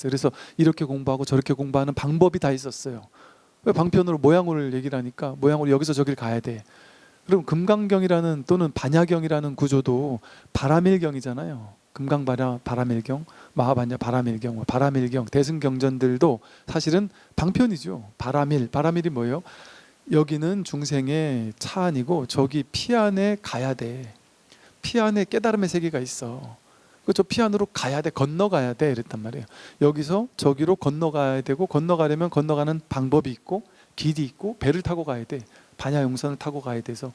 그랬어요. 그래서 이렇게 공부하고 저렇게 공부하는 방법이 다 있었어요. 왜 방편으로 모양을 얘기를 하니까 모양으로 여기서 저길 가야 돼. 그럼 금강경이라는 또는 반야경이라는 구조도 바라밀경이잖아요. 금강바라 바라밀경, 마하반야 바라밀경, 바라밀경, 대승경전들도 사실은 방편이죠. 바라밀이 뭐예요? 여기는 중생의 차 안이고 저기 피 안에 가야 돼. 피 안에 깨달음의 세계가 있어. 저 피 안으로 가야 돼, 건너가야 돼 이랬단 말이에요. 여기서 저기로 건너가야 되고, 건너가려면 건너가는 방법이 있고 길이 있고 배를 타고 가야 돼. 반야용선을 타고 가야 돼서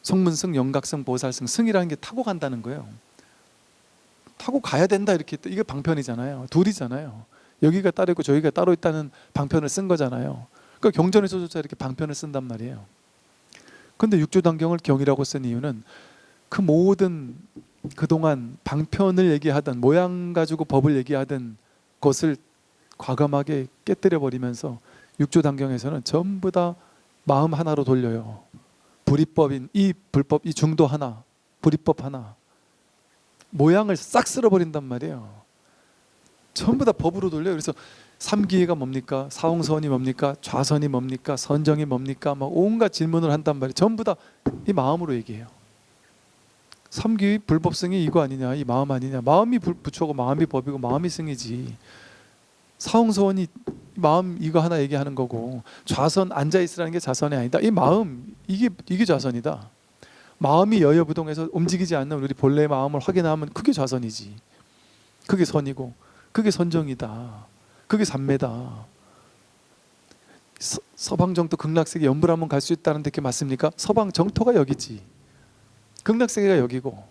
성문승, 영각승, 보살승, 승이라는 게 타고 간다는 거예요. 타고 가야 된다 이렇게, 이게 방편이잖아요. 둘이잖아요. 여기가 따로 있고 저기가 따로 있다는 방편을 쓴 거잖아요. 그러니까 경전에서조차 이렇게 방편을 쓴단 말이에요. 근데 육조단경을 경이라고 쓴 이유는 그 모든 그동안 방편을 얘기하던, 모양 가지고 법을 얘기하던 것을 과감하게 깨뜨려 버리면서 육조단경에서는 전부 다 마음 하나로 돌려요. 불이법인 이 불법, 이 중도 하나, 불이법 하나, 모양을 싹 쓸어버린단 말이에요. 전부 다 법으로 돌려요. 그래서 삼기회가 뭡니까? 사홍선이 뭡니까? 좌선이 뭡니까? 선정이 뭡니까? 막 온갖 질문을 한단 말이에요. 전부 다 이 마음으로 얘기해요. 삼기 불법승이 이거 아니냐, 이 마음 아니냐. 마음이 부처고 마음이 법이고 마음이 승이지. 사홍선이 마음 이거 하나 얘기하는 거고, 좌선 앉아 있으라는 게 좌선이 아니다. 이 마음, 이게 좌선이다. 마음이 여여부동해서 움직이지 않는 우리 본래의 마음을 확인하면 그게 좌선이지. 그게 선이고 그게 선정이다. 그게 삼매다. 서방정토 극락세계 연불하면 갈 수 있다는 데 그게 맞습니까? 서방정토가 여기지, 극락세계가 여기고,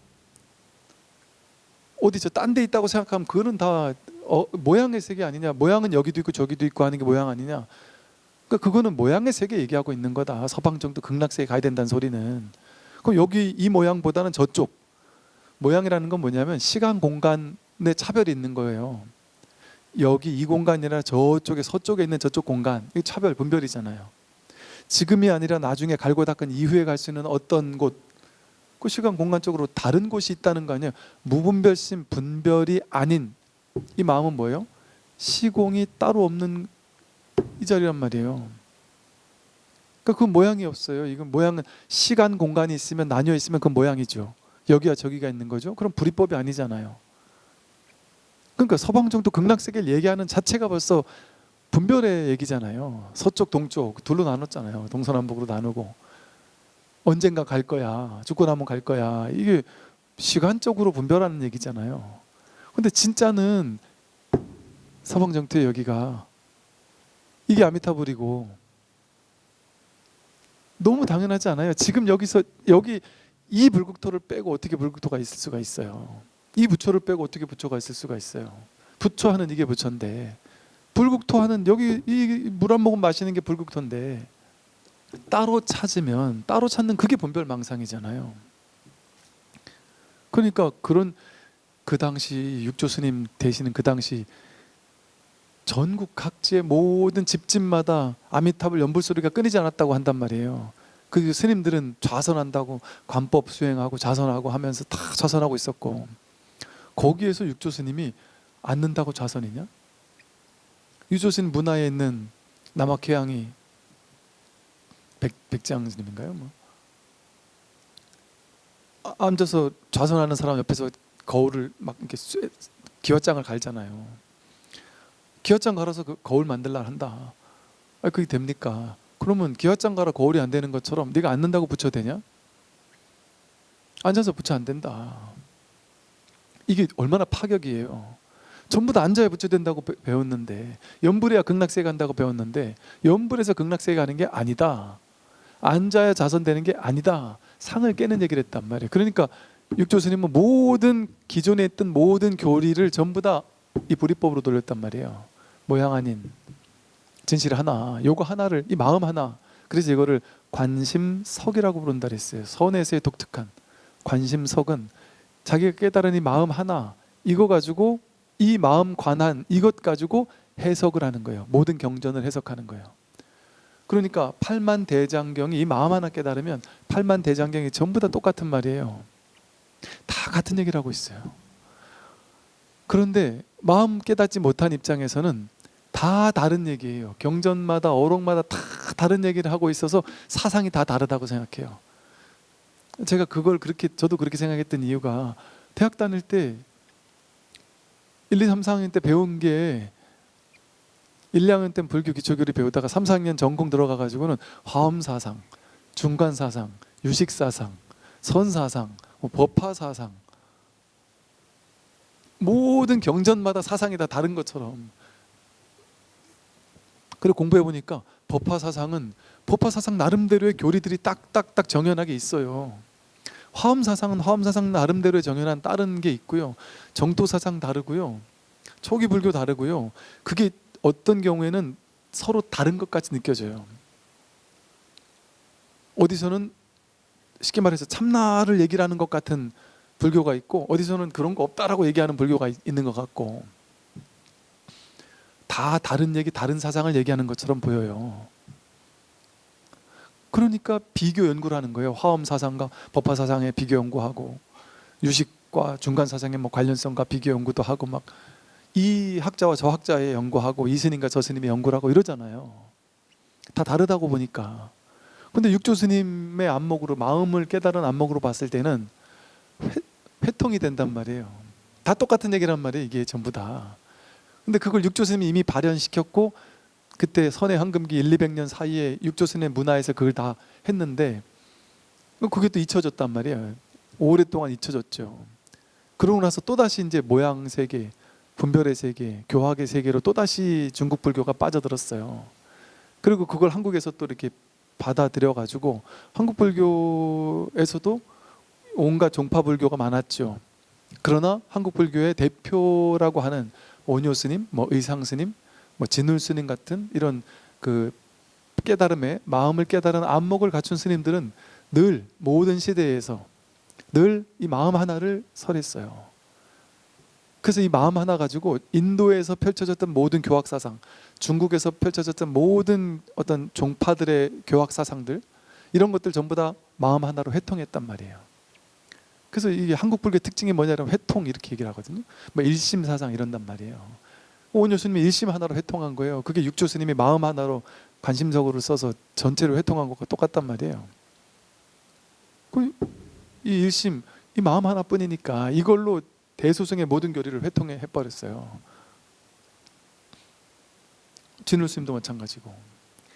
어디 저 딴 데 있다고 생각하면 그거는 다 모양의 세계 아니냐. 모양은 여기도 있고 저기도 있고 하는 게 모양 아니냐. 그러니까 그거는 모양의 세계 얘기하고 있는 거다. 서방정토 극락세계 가야 된다는 소리는. 그럼 여기 이 모양보다는 저쪽 모양이라는 건 뭐냐면 시간 공간의 차별이 있는 거예요. 여기 이 공간이 아니라 저쪽에 서쪽에 있는 저쪽 공간, 이 차별 분별이잖아요. 지금이 아니라 나중에 갈고 닦은 이후에 갈 수 있는 어떤 곳, 그 시간 공간적으로 다른 곳이 있다는 거 아니에요. 무분별심 분별이 아닌 이 마음은 뭐예요? 시공이 따로 없는 이 자리란 말이에요. 그러니까 그 모양이 없어요. 이건 모양은 시간 공간이 있으면, 나뉘어 있으면 그 모양이죠. 여기와 저기가 있는 거죠. 그럼 불이법이 아니잖아요. 그러니까 서방정토 극락세계를 얘기하는 자체가 벌써 분별의 얘기잖아요. 서쪽 동쪽 둘로 나눴잖아요. 동서남북으로 나누고 언젠가 갈 거야, 죽고 나면 갈 거야. 이게 시간적으로 분별하는 얘기잖아요. 근데 진짜는 서방정토의 여기가 이게 아미타불이고, 너무 당연하지 않아요? 지금 여기서 여기 이 불국토를 빼고 어떻게 불국토가 있을 수가 있어요? 이 부처를 빼고 어떻게 부처가 있을 수가 있어요? 부처 하는 이게 부처인데, 불국토 하는 여기 이 물 한 모금 마시는 게 불국토인데, 따로 찾으면 따로 찾는 그게 분별망상이잖아요. 그러니까 그런 그 당시 육조 스님 되시는 그 당시 전국 각지의 모든 집집마다 아미타불 연불 소리가 끊이지 않았다고 한단 말이에요. 그 스님들은 좌선한다고 관법 수행하고 좌선하고 하면서 다 좌선하고 있었고, 거기에서 육조 스님이 앉는다고 좌선이냐? 육조 스님 문화에 있는 남학회양이 백장 스님인가요? 앉아서 좌선하는 사람 옆에서 거울을 막 이렇게 기와장을 갈잖아요. 기와장 갈아서 그 거울 만들라 한다. 그게 됩니까? 그러면 기와장 갈아 거울이 안 되는 것처럼 네가 앉는다고 부처 되냐? 앉아서 부처 안 된다. 이게 얼마나 파격이에요. 전부 다 앉아야 부처 된다고 배웠는데, 연불해야 극락세계 간다고 배웠는데, 연불에서 극락세계 가는 게 아니다. 앉아야 자선되는 게 아니다. 상을 깨는 얘기를 했단 말이에요. 그러니까 육조 스님은 모든 기존에 있던 모든 교리를 전부 다 이 불이법으로 돌렸단 말이에요. 모양 아닌 진실 하나, 요거 하나를, 이 마음 하나. 그래서 이거를 관심석이라고 부른다 그랬어요. 선에서의 독특한 관심석은 자기가 깨달은 이 마음 하나, 이거 가지고 이 마음 관한 이것 가지고 해석을 하는 거예요. 모든 경전을 해석하는 거예요. 그러니까 팔만대장경이 이 마음 하나 깨달으면 팔만대장경이 전부 다 똑같은 말이에요. 다 같은 얘기를 하고 있어요. 그런데 마음 깨닫지 못한 입장에서는 다 다른 얘기예요. 경전마다 어록마다 다 다른 얘기를 하고 있어서 사상이 다 다르다고 생각해요. 제가 그걸 저도 그렇게 생각했던 이유가 대학 다닐 때 1, 2, 3, 4학년 때 배운 게 1, 2학년 때는 불교 기초교리 배우다가 3, 4학년 전공 들어가가지고는 화엄사상, 중관사상, 유식사상, 선사상, 법화사상, 모든 경전마다 사상이 다 다른 것처럼. 그리고 공부해보니까 법화사상은 법화사상 나름대로의 교리들이 딱딱딱 정연하게 있어요. 화엄사상은 화엄사상 나름대로의 정연한 다른 게 있고요. 정토사상 다르고요. 초기 불교 다르고요. 그게 어떤 경우에는 서로 다른 것 같이 느껴져요. 어디서는 쉽게 말해서 참나를 얘기를 하는 것 같은 불교가 있고, 어디서는 그런 거 없다라고 얘기하는 불교가 있는 것 같고, 다 다른 얘기, 다른 사상을 얘기하는 것처럼 보여요. 그러니까 비교 연구를 하는 거예요. 화엄사상과 법화사상의 비교 연구하고, 유식과 중간사상의 뭐 관련성과 비교 연구도 하고, 막 이 학자와 저 학자의 연구하고, 이 스님과 저 스님의 연구를 하고 이러잖아요. 다 다르다고 보니까. 근데 육조 스님의 안목으로, 마음을 깨달은 안목으로 봤을 때는 회통이 된단 말이에요. 다 똑같은 얘기란 말이에요. 이게 전부 다. 근데 그걸 육조 스님이 이미 발현시켰고, 그때 선해 황금기 1, 200년 사이에 육조 스님의 문화에서 그걸 다 했는데, 그게 또 잊혀졌단 말이에요. 오랫동안 잊혀졌죠. 그러고 나서 또다시 이제 모양 세계, 분별의 세계, 교학의 세계로 또다시 중국 불교가 빠져들었어요. 그리고 그걸 한국에서 또 이렇게 받아들여 가지고 한국 불교에서도 온갖 종파 불교가 많았죠. 그러나 한국 불교의 대표라고 하는 오뇨 스님, 뭐 의상 스님, 뭐 진울 스님 같은 이런 그 깨달음의 마음을 깨달은 안목을 갖춘 스님들은 늘 모든 시대에서 늘 이 마음 하나를 설했어요. 그래서 이 마음 하나 가지고 인도에서 펼쳐졌던 모든 교학 사상, 중국에서 펼쳐졌던 모든 어떤 종파들의 교학 사상들, 이런 것들 전부 다 마음 하나로 회통했단 말이에요. 그래서 이게 한국 불교의 특징이 뭐냐면 회통 이렇게 얘기를 하거든요. 뭐 일심 사상 이런단 말이에요. 오은효 스님이 일심 하나로 회통한 거예요. 그게 육조 스님이 마음 하나로 관심적으로 써서 전체로 회통한 것과 똑같단 말이에요. 이 일심, 이 마음 하나뿐이니까 이걸로 대소승의 모든 교리를 회통해 버렸어요. 진울 스님도 마찬가지고.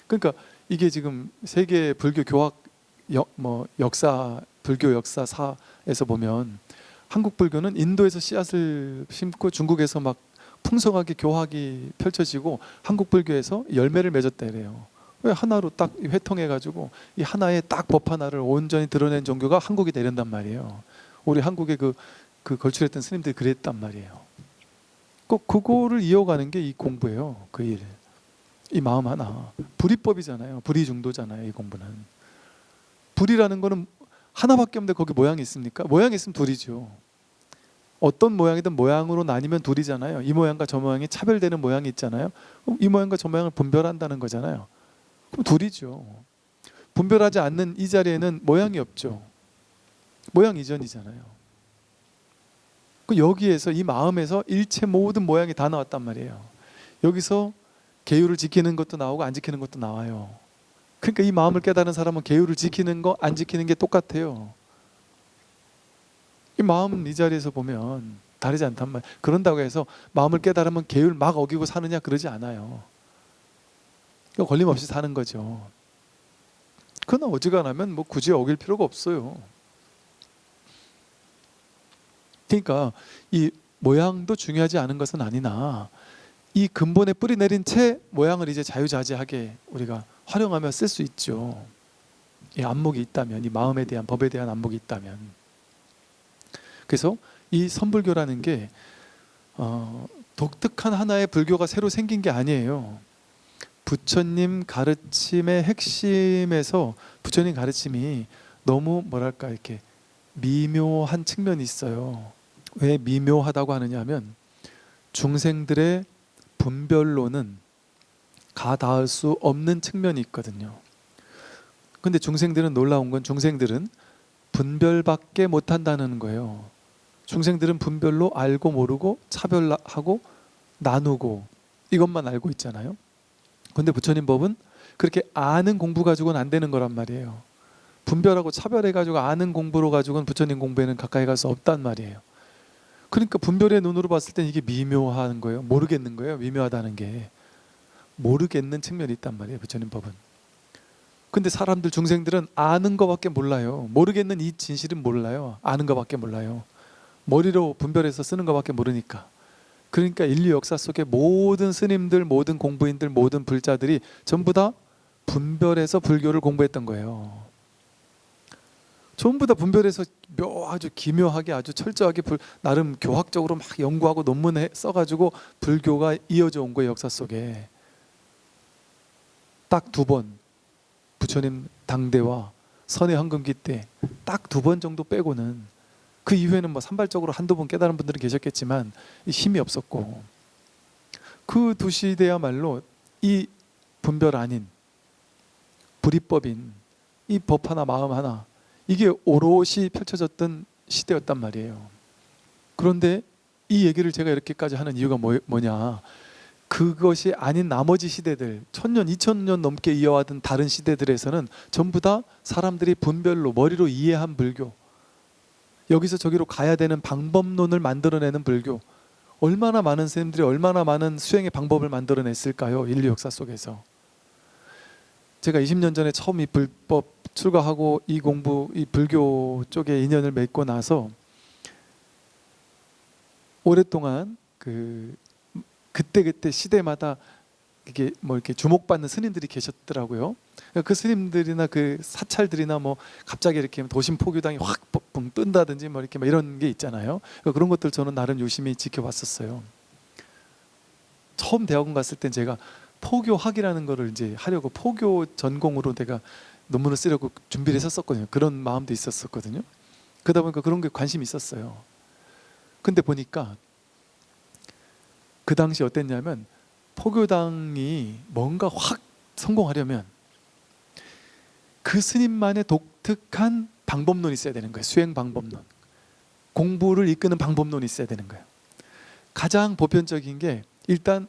그러니까 이게 지금 세계 불교 교학 역사, 불교 역사사에서 보면 한국 불교는 인도에서 씨앗을 심고 중국에서 막 풍성하게 교학이 펼쳐지고 한국 불교에서 열매를 맺었다 이래요. 왜 하나로 딱 회통해가지고 이 하나의 딱 법 하나를 온전히 드러낸 종교가 한국이 되련단 말이에요. 우리 한국의 그 걸출했던 스님들이 그랬단 말이에요. 꼭 그거를 이어가는 게 이 공부예요. 그 일. 이 마음 하나. 불이법이잖아요. 불이중도잖아요. 이 공부는. 불이라는 거는 하나밖에 없는데 거기 모양이 있습니까? 모양이 있으면 둘이죠. 어떤 모양이든 모양으로 나뉘면 둘이잖아요. 이 모양과 저 모양이 차별되는 모양이 있잖아요. 그럼 이 모양과 저 모양을 분별한다는 거잖아요. 그럼 둘이죠. 분별하지 않는 이 자리에는 모양이 없죠. 모양 이전이잖아요. 여기에서 이 마음에서 일체 모든 모양이 다 나왔단 말이에요. 여기서 계율을 지키는 것도 나오고 안 지키는 것도 나와요. 그러니까 이 마음을 깨달은 사람은 계율을 지키는 거 안 지키는 게 똑같아요. 이 마음은 이 자리에서 보면 다르지 않단 말이에요. 그런다고 해서 마음을 깨달으면 계율 막 어기고 사느냐 그러지 않아요. 걸림없이 사는 거죠. 그러나 어지간하면 뭐 굳이 어길 필요가 없어요. 그러니까 이 모양도 중요하지 않은 것은 아니나 이 근본에 뿌리 내린 채 모양을 이제 자유자재하게 우리가 활용하며 쓸 수 있죠. 이 안목이 있다면, 이 마음에 대한 법에 대한 안목이 있다면. 그래서 이 선불교라는 게 독특한 하나의 불교가 새로 생긴 게 아니에요. 부처님 가르침의 핵심에서 부처님 가르침이 너무 뭐랄까 이렇게 미묘한 측면이 있어요. 왜 미묘하다고 하느냐 하면 중생들의 분별로는 가닿을 수 없는 측면이 있거든요. 근데 중생들은 놀라운 건 중생들은 분별밖에 못한다는 거예요. 중생들은 분별로 알고 모르고 차별하고 나누고 이것만 알고 있잖아요. 그런데 부처님 법은 그렇게 아는 공부 가지고는 안 되는 거란 말이에요. 분별하고 차별해가지고 아는 공부로 가지고는 부처님 공부에는 가까이 갈 수 없단 말이에요. 그러니까 분별의 눈으로 봤을 땐 이게 미묘한 거예요. 모르겠는 거예요. 미묘하다는 게 모르겠는 측면이 있단 말이에요. 부처님 법은. 근데 사람들 중생들은 아는 것밖에 몰라요. 모르겠는 이 진실은 몰라요. 아는 것밖에 몰라요. 머리로 분별해서 쓰는 것밖에 모르니까. 그러니까 인류 역사 속에 모든 스님들, 모든 공부인들, 모든 불자들이 전부 다 분별해서 불교를 공부했던 거예요. 전부 다 분별해서 아주 기묘하게 아주 철저하게 나름 교학적으로 막 연구하고 논문 써가지고 불교가 이어져 온 거예요. 역사 속에. 딱 2번 부처님 당대와 선의 황금기 때 딱 2번 정도 빼고는 그 이후에는 뭐 산발적으로 한두 번 깨달은 분들은 계셨겠지만 힘이 없었고 그 2시대야말로 이 분별 아닌 불이법인 이 법 하나 마음 하나 이게 오롯이 펼쳐졌던 시대였단 말이에요. 그런데 이 얘기를 제가 이렇게까지 하는 이유가 뭐냐, 그것이 아닌 나머지 시대들 1000년, 2000년 넘게 이어왔던 다른 시대들에서는 전부 다 사람들이 분별로 머리로 이해한 불교, 여기서 저기로 가야 되는 방법론을 만들어내는 불교, 얼마나 많은 스님들이 얼마나 많은 수행의 방법을 만들어냈을까요? 인류 역사 속에서. 제가 20년 전에 처음 이 불법 출가하고 이 공부, 이 불교 쪽에 인연을 맺고 나서 오랫동안 그때 시대마다 이게 뭐 이렇게 주목받는 스님들이 계셨더라고요. 그 스님들이나 그 사찰들이나 뭐 갑자기 이렇게 도심 포교당이 확 붕 뜬다든지 뭐 이렇게 막 이런 게 있잖아요. 그런 것들 저는 나름 유심히 지켜봤었어요. 처음 대학원 갔을 땐 제가 포교학이라는 거를 이제 하려고 포교 전공으로 내가 논문을 쓰려고 준비를 했었거든요. 그런 마음도 있었거든요. 그러다 보니까 그런 게 관심이 있었어요. 근데 보니까 그 당시 어땠냐면 포교당이 뭔가 확 성공하려면 그 스님만의 독특한 방법론이 있어야 되는 거예요. 수행 방법론, 공부를 이끄는 방법론이 있어야 되는 거예요. 가장 보편적인 게 일단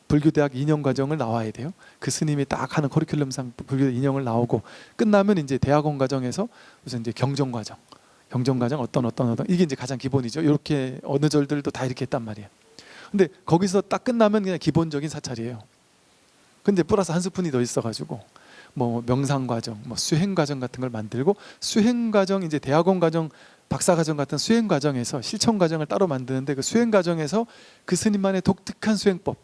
불교대학 2년 과정을 나와야 돼요. 그 스님이 딱 하는 커리큘럼상 불교 2년을 나오고 끝나면 이제 대학원 과정에서 무슨 이제 경정 과정 어떤 이게 이제 가장 기본이죠. 이렇게 어느 절들도 다 이렇게 했단 말이에요. 근데 거기서 딱 끝나면 그냥 기본적인 사찰이에요. 근데 플러스 한 스푼이 더 있어가지고 뭐 명상 과정, 뭐 수행 과정 같은 걸 만들고, 수행 과정 이제 대학원 과정, 박사 과정 같은 수행 과정에서 실천 과정을 따로 만드는데 그 수행 과정에서 그 스님만의 독특한 수행법,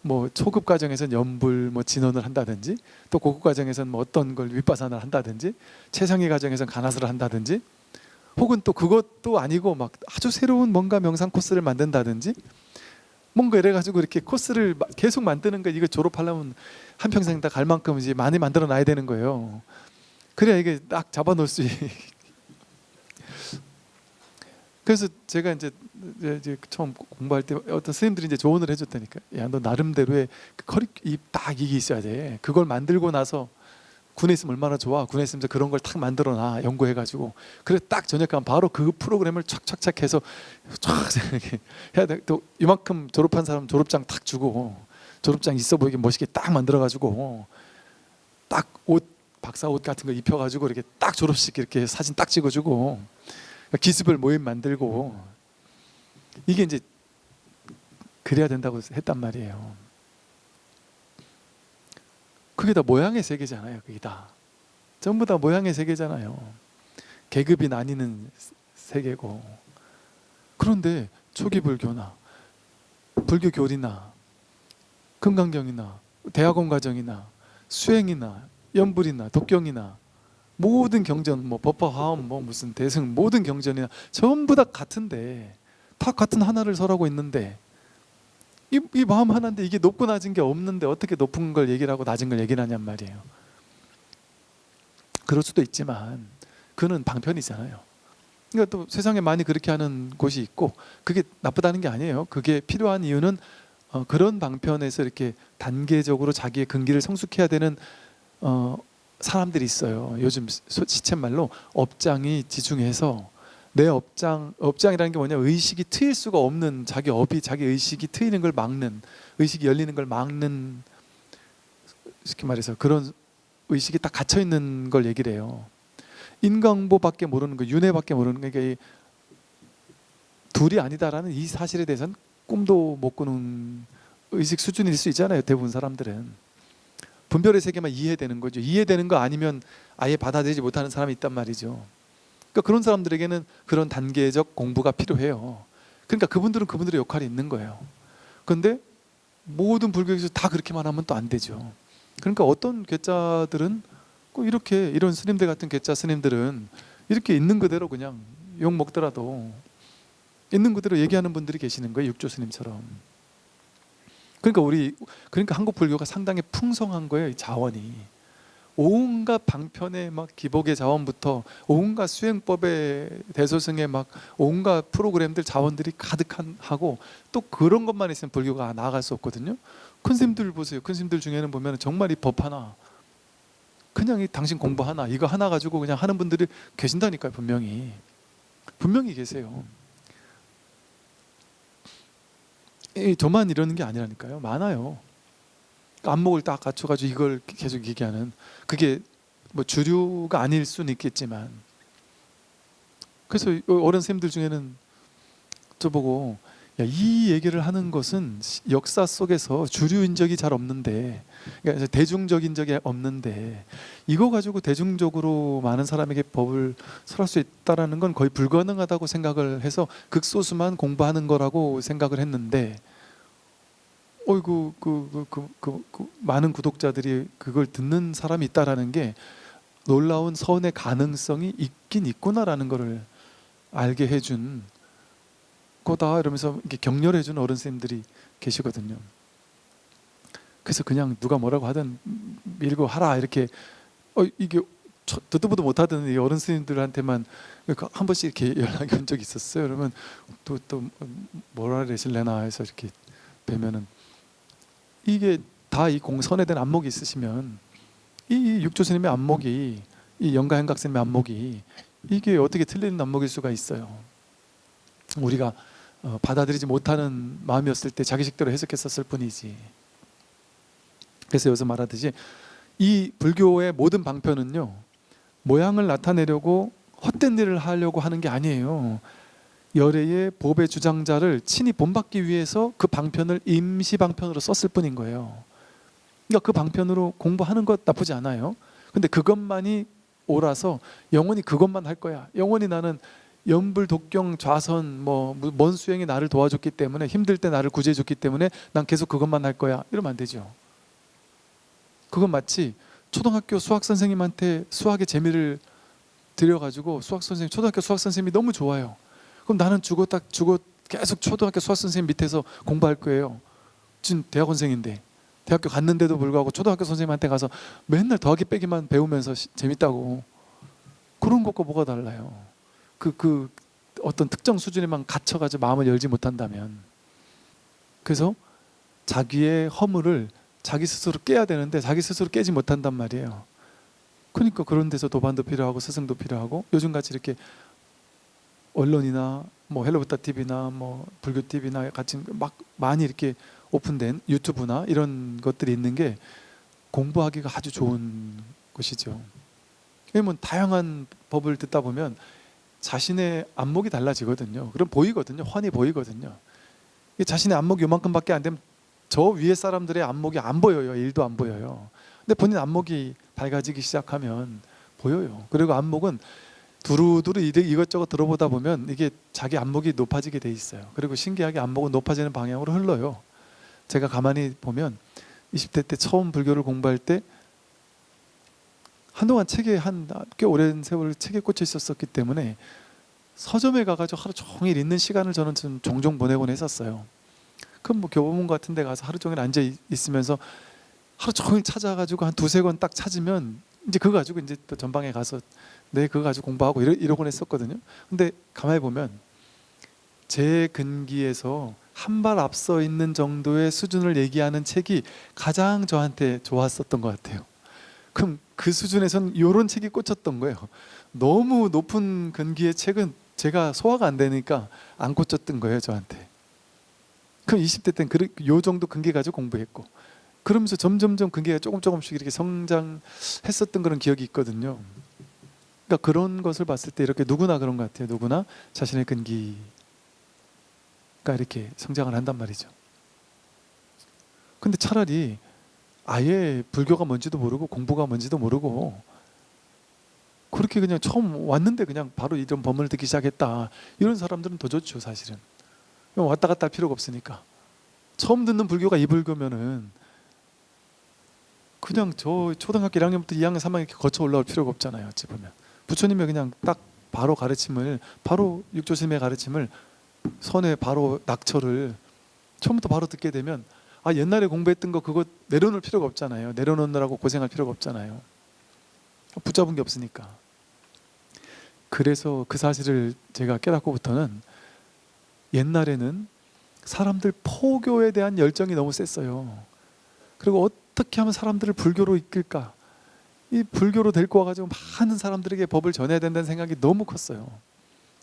뭐 초급 과정에서는 연불 뭐 진원을 한다든지, 또 고급 과정에서는 뭐 어떤 걸 윗바사나를 한다든지, 최상위 과정에서는 가나스를 한다든지, 혹은 또 그것도 아니고 막 아주 새로운 뭔가 명상 코스를 만든다든지, 뭔가 이래가지고 이렇게 코스를 계속 만드는 거, 이거 졸업하려면 한평생 다 갈 만큼 이제 많이 만들어 놔야 되는 거예요. 그래야 이게 딱 잡아놓을 수 그래서 제가 이제 처음 공부할 때 어떤 선생님들이 이제 조언을 해줬다니까. 야, 너 나름대로의 딱 이게 있어야 돼. 그걸 만들고 나서 군에 있으면 얼마나 좋아. 군에 있으면 그런 걸 탁 만들어놔. 연구해가지고. 그래 딱 저녁하면 바로 그 프로그램을 촥촥촥 해서 촥 이렇게 해야 돼. 또 이만큼 졸업한 사람 졸업장 탁 주고, 졸업장 있어 보이게 멋있게 딱 만들어가지고 딱 옷, 박사 옷 같은 거 입혀가지고 이렇게 딱 졸업식 이렇게 사진 딱 찍어주고, 기수별 모임 만들고, 이게 이제 그래야 된다고 했단 말이에요. 그게 다 모양의 세계잖아요. 그게 다 전부 다 모양의 세계잖아요. 계급이 나뉘는 세계고. 그런데 초기 불교나 불교 교리나 금강경이나 대학원 과정이나 수행이나 연불이나 독경이나 모든 경전, 뭐 법화화엄, 뭐 무슨 대승, 모든 경전이나 전부 다 같은데, 다 같은 하나를 설하고 있는데, 이 마음 하나인데 이게 높고 낮은 게 없는데 어떻게 높은 걸 얘기를 하고 낮은 걸 얘기를 하냔 말이에요. 그럴 수도 있지만 그는 방편이잖아요. 그러니까 또 세상에 많이 그렇게 하는 곳이 있고, 그게 나쁘다는 게 아니에요. 그게 필요한 이유는 그런 방편에서 이렇게 단계적으로 자기의 근기를 성숙해야 되는 사람들이 있어요. 요즘 시쳇말로 업장이 지중해서 내 업장이라는 게 뭐냐, 의식이 트일 수가 없는, 자기 업이 자기 의식이 트이는 걸 막는, 의식이 열리는 걸 막는, 쉽게 말해서 그런 의식이 딱 갇혀 있는 걸 얘기를 해요. 인과응보밖에 모르는 거, 윤회밖에 모르는 거, 이게 둘이 아니다라는 이 사실에 대해서는 꿈도 못 꾸는 의식 수준일 수 있잖아요. 대부분 사람들은 분별의 세계만 이해되는 거죠. 이해되는 거 아니면 아예 받아들이지 못하는 사람이 있단 말이죠. 그러니까 그런 사람들에게는 그런 단계적 공부가 필요해요. 그러니까 그분들은 그분들의 역할이 있는 거예요. 그런데 모든 불교에서 다 그렇게만 하면 또 안 되죠. 그러니까 어떤 괴짜들은 꼭 이렇게, 이런 스님들 같은 괴짜 스님들은 이렇게 있는 그대로 그냥 욕 먹더라도 있는 그대로 얘기하는 분들이 계시는 거예요. 육조 스님처럼. 그러니까 한국 불교가 상당히 풍성한 거예요. 이 자원이. 온갖 방편의 막 기복의 자원부터 온갖 수행법의 대소승의 막 온갖 프로그램들 자원들이 가득하고, 또 그런 것만 있으면 불교가 나아갈 수 없거든요. 큰 스님들 보세요. 큰 스님들 중에는 보면 정말 이 법 하나, 그냥 이 당신 공부 하나, 이거 하나 가지고 그냥 하는 분들이 계신다니까요. 분명히 계세요. 저만 이러는 게 아니라니까요. 많아요. 안목을 딱 갖춰가지고 이걸 계속 얘기하는, 그게 뭐 주류가 아닐 수는 있겠지만, 그래서 어른 선생님들 중에는 저보고, 야, 이 얘기를 하는 것은 역사 속에서 주류인 적이 잘 없는데, 그러니까 대중적인 적이 없는데, 이거 가지고 대중적으로 많은 사람에게 법을 설할 수 있다라는 건 거의 불가능하다고 생각을 해서 극소수만 공부하는 거라고 생각을 했는데, 어이구, 많은 구독자들이 그걸 듣는 사람이 있다라는 게 놀라운 선의 가능성이 있긴 있구나라는 거를 알게 해준 거다, 이러면서 이렇게 격려해 주는 어른 선생님들이 계시거든요. 그래서 그냥 누가 뭐라고 하든 밀고 하라, 이렇게 이게 듣도 보도 못하던 이 어른 선생님들한테만 한 번씩 이렇게 연락이 온 적이 있었어요. 그러면 또 뭐라 그러실래나 해서 이렇게 뵈면은, 이게 다 이 공선에 대한 안목이 있으시면, 이 육조 스님의 안목이, 이 영가행각 스님의 안목이 이게 어떻게 틀리는 안목일 수가 있어요. 우리가 받아들이지 못하는 마음이었을 때 자기식대로 해석했었을 뿐이지. 그래서 여기서 말하듯이 이 불교의 모든 방편은요, 모양을 나타내려고 헛된 일을 하려고 하는 게 아니에요. 열애의 법의 주장자를 친히 본받기 위해서 그 방편을 임시 방편으로 썼을 뿐인 거예요. 그러니까 그 방편으로 공부하는 것 나쁘지 않아요. 근데 그것만이 옳아서 영원히 그것만 할 거야. 영원히 나는 연불 독경 좌선 먼 수행이 나를 도와줬기 때문에, 힘들 때 나를 구제해 줬기 때문에 난 계속 그것만 할 거야, 이러면 안 되죠. 그건 마치 초등학교 수학 선생님한테 수학의 재미를 들여가지고 초등학교 수학 선생님이 너무 좋아요. 그럼 나는 죽어 계속 초등학교 수학 선생님 밑에서 공부할 거예요. 지금 대학원생인데, 대학교 갔는데도 불구하고 초등학교 선생님한테 가서 맨날 더하기 빼기만 배우면서 재밌다고. 그런 것과 뭐가 달라요? 그 어떤 특정 수준에만 갇혀가지고 마음을 열지 못한다면. 그래서 자기의 허물을 자기 스스로 깨야 되는데 자기 스스로 깨지 못한단 말이에요. 그러니까 그런 데서 도반도 필요하고 스승도 필요하고, 요즘같이 이렇게 언론이나 뭐 헬로부타 TV나 뭐 불교 TV나 같이 막 많이 이렇게 오픈된 유튜브나 이런 것들이 있는 게 공부하기가 아주 좋은 것이죠. 왜냐면 다양한 법을 듣다 보면 자신의 안목이 달라지거든요. 그럼 보이거든요. 환히 보이거든요. 자신의 안목이 요만큼밖에 안 되면 저 위에 사람들의 안목이 안 보여요. 일도 안 보여요. 근데 본인 안목이 밝아지기 시작하면 보여요. 그리고 안목은 두루두루 이것저것 들어보다 보면 이게 자기 안목이 높아지게 돼 있어요. 그리고 신기하게 안목은 높아지는 방향으로 흘러요. 제가 가만히 보면 20대 때 처음 불교를 공부할 때 한동안 책에 꽤 오랜 세월 책에 꽂혀 있었기 때문에 서점에 가가지고 하루 종일 있는 시간을 저는 좀 종종 보내곤 했었어요. 그럼 뭐 교보문 같은 데 가서 하루 종일 앉아 있으면서 하루 종일 찾아가지고 한 두세 권 딱 찾으면 이제 그거 가지고 이제 또 전방에 가서 그거 가지고 공부하고 이러곤 했었거든요. 근데 가만히 보면 제 근기에서 한 발 앞서 있는 정도의 수준을 얘기하는 책이 가장 저한테 좋았었던 것 같아요. 그럼 그 수준에선 이런 책이 꽂혔던 거예요. 너무 높은 근기의 책은 제가 소화가 안 되니까 안 고쳤던 거예요, 저한테. 그럼 20대 때는 요 정도 근기 가지고 공부했고, 그러면서 점점점 근기가 조금씩 이렇게 성장했었던 그런 기억이 있거든요. 그러니까 그런 것을 봤을 때 이렇게 누구나 그런 것 같아요. 누구나 자신의 근기가 이렇게 성장을 한단 말이죠. 근데 차라리 아예 불교가 뭔지도 모르고 공부가 뭔지도 모르고 그렇게 그냥 처음 왔는데 그냥 바로 이런 법문을 듣기 시작했다, 이런 사람들은 더 좋죠. 사실은 왔다 갔다 할 필요가 없으니까. 처음 듣는 불교가 이 불교면은 그냥 저 초등학교 1학년부터 2학년 3학년 이렇게 거쳐 올라올 필요가 없잖아요. 어찌 보면 부처님의 그냥 딱 바로 가르침을, 바로 육조스님의 가르침을, 선의 바로 낙처를 처음부터 바로 듣게 되면 옛날에 공부했던 거 그거 내려놓을 필요가 없잖아요. 내려놓느라고 고생할 필요가 없잖아요. 붙잡은 게 없으니까. 그래서 그 사실을 제가 깨닫고부터는 옛날에는 사람들 포교에 대한 열정이 너무 셌어요. 그리고 어떻게 하면 사람들을 불교로 이끌까, 이 불교로 데리고 와가지고 많은 사람들에게 법을 전해야 된다는 생각이 너무 컸어요.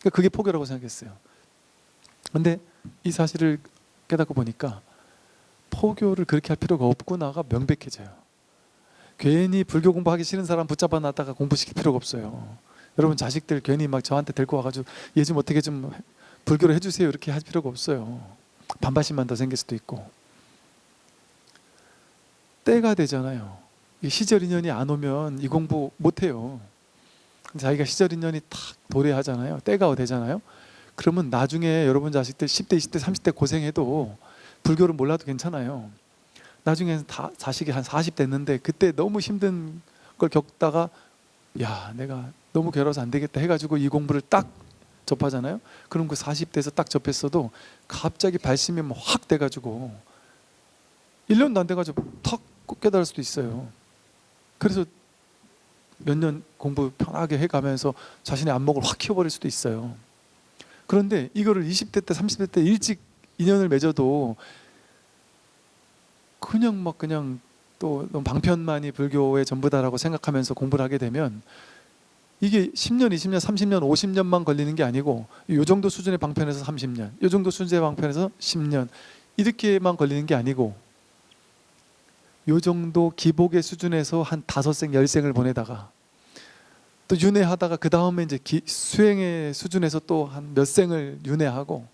그러니까 그게 포교라고 생각했어요. 근데 이 사실을 깨닫고 보니까 포교를 그렇게 할 필요가 없구나가 명백해져요. 괜히 불교 공부하기 싫은 사람 붙잡아 놨다가 공부시킬 필요가 없어요. 여러분 자식들 괜히 막 저한테 데리고 와가지고 얘 좀 어떻게 좀 불교로 해주세요 이렇게 할 필요가 없어요. 반발심만 더 생길 수도 있고. 때가 되잖아요. 이 시절 인연이 안 오면 이 공부 못해요. 자기가 시절 인연이 탁 도래하잖아요. 때가 되잖아요. 그러면 나중에 여러분 자식들 10대, 20대, 30대 고생해도 불교를 몰라도 괜찮아요. 나중에 다 자식이 한 40 됐는데 그때 너무 힘든 걸 겪다가 야 내가 너무 괴로워서 안 되겠다 해가지고 이 공부를 딱 접하잖아요. 그럼 그 40대에서 딱 접했어도 갑자기 발심이 확 돼가지고 1년도 안 돼가지고 턱 깨달을 수도 있어요. 그래서 몇 년 공부 편하게 해가면서 자신의 안목을 확 키워버릴 수도 있어요. 그런데 이거를 20대 때 30대 때 일찍 인연을 맺어도 그냥 또 너무 방편만이 불교의 전부다라고 생각하면서 공부를 하게 되면 이게 10년, 20년, 30년, 50년만 걸리는 게 아니고 이 정도 수준의 방편에서 30년, 이 정도 수준의 방편에서 10년 이렇게만 걸리는 게 아니고 이 정도 기복의 수준에서 한 5생, 10생을 보내다가 또 윤회하다가 그 다음에 이제 수행의 수준에서 또 한 몇 생을 윤회하고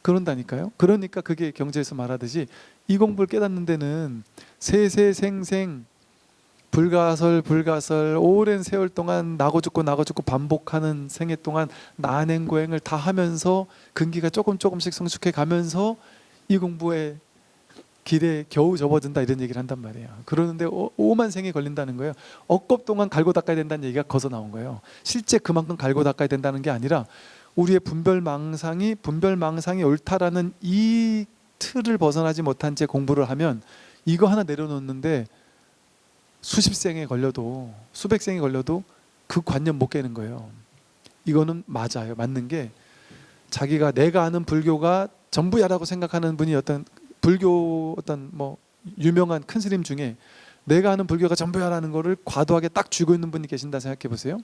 그런다니까요. 그러니까 그게 경제에서 말하듯이 이 공부를 깨닫는 데는 세세생생 불가설 오랜 세월 동안 나고 죽고 반복하는 생애 동안 난행고행을 다 하면서 근기가 조금씩 성숙해 가면서 이 공부의 길에 겨우 접어든다 이런 얘기를 한단 말이에요. 그러는데 5만 생이 걸린다는 거예요. 억겁 동안 갈고 닦아야 된다는 얘기가 거기서 나온 거예요. 실제 그만큼 갈고 닦아야 된다는 게 아니라 우리의 분별망상이 옳다라는 이 틀을 벗어나지 못한 채 공부를 하면 이거 하나 내려놓는데 수십 생에 걸려도 수백 생에 걸려도 그 관념 못 깨는 거예요. 이거는 맞아요. 맞는 게 자기가 내가 아는 불교가 전부야라고 생각하는 분이 어떤 불교 어떤 뭐 유명한 큰 스님 중에 내가 아는 불교가 전부야라는 거를 과도하게 딱 쥐고 있는 분이 계신다 생각해 보세요.